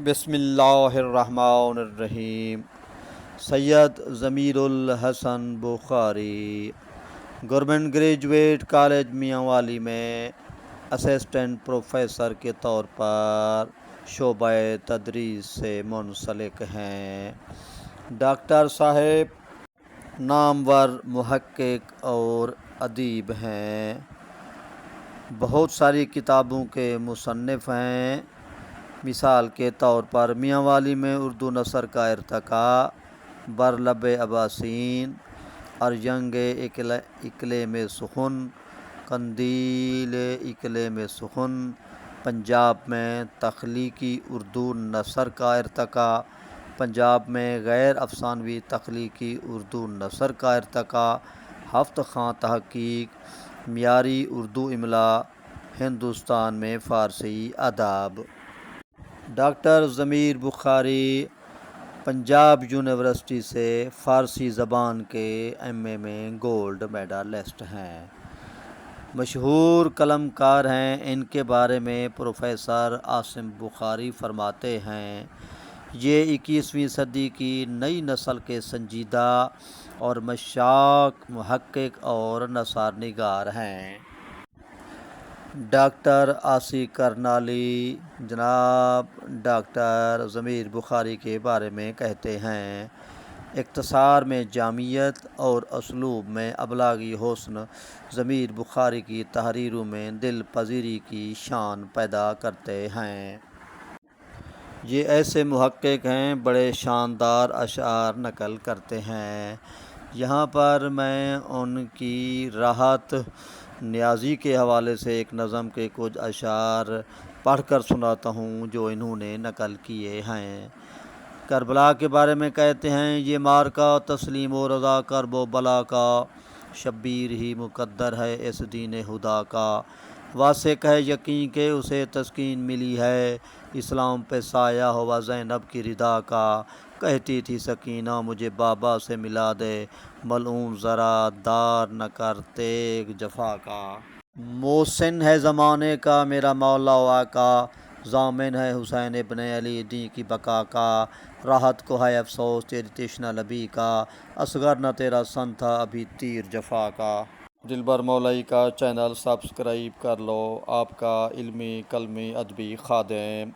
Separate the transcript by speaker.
Speaker 1: بسم اللہ الرحمن الرحیم۔ سید ضمیر الحسن بخاری گورنمنٹ گریجویٹ کالج میاں والی میں اسسٹنٹ پروفیسر کے طور پر شعبہ تدریس سے منسلک ہیں۔ ڈاکٹر صاحب نامور محقق اور ادیب ہیں، بہت ساری کتابوں کے مصنف ہیں۔ مثال کے طور پر میاں والی میں اردو نثر کا ارتقاء، برلب اباسین، ارجنگ اقلیم سخن، قندیل اقلیم سخن، پنجاب میں تخلیقی اردو نثر کا ارتقاء، پنجاب میں غیر افسانوی تخلیقی اردو نثر کا ارتقاء، ہفت خاں تحقیق، معیاری اردو املا، ہندوستان میں فارسی ادب۔ ڈاکٹر ضمیر بخاری پنجاب یونیورسٹی سے فارسی زبان کے ایم اے میں گولڈ میڈلسٹ ہیں، مشہور قلم کار ہیں۔ ان کے بارے میں پروفیسر عاصم بخاری فرماتے ہیں، یہ 21ویں صدی کی نئی نسل کے سنجیدہ اور مشاق محقق اور نثار نگار ہیں۔ ڈاکٹر عاصی کرنالی جناب ڈاکٹر ضمیر بخاری کے بارے میں کہتے ہیں، اختصار میں جامعیت اور اسلوب میں ابلاغی حسن ضمیر بخاری کی تحریروں میں دل پذیری کی شان پیدا کرتے ہیں۔ یہ ایسے محقق ہیں، بڑے شاندار اشعار نقل کرتے ہیں۔ یہاں پر میں ان کی راحت نیازی کے حوالے سے ایک نظم کے کچھ اشعار پڑھ کر سناتا ہوں جو انہوں نے نقل کیے ہیں۔ کربلا کے بارے میں کہتے ہیں، یہ مارکا تسلیم و رضا کرب و بلا کا، شبیر ہی مقدر ہے اس دین خدا کا۔ واثق ہے یقین کہ اسے تسکین ملی ہے، اسلام پہ سایہ ہوا زینب کی رضا کا۔ کہتی تھی سکینہ مجھے بابا سے ملا دے، ملعون ذرا دار نہ کر تیغ جفا کا۔ محسن ہے زمانے کا میرا مولا و آقا، ضامن ہے حسین ابن علی دین کی بقا کا۔ راحت کو ہے افسوس تیری تشنہ لبی کا، اصغر نہ تیرا سن تھا ابھی تیر جفا کا۔ دلبر مولائی کا چینل سبسکرائب کر لو، آپ کا علمی قلمی ادبی خادم۔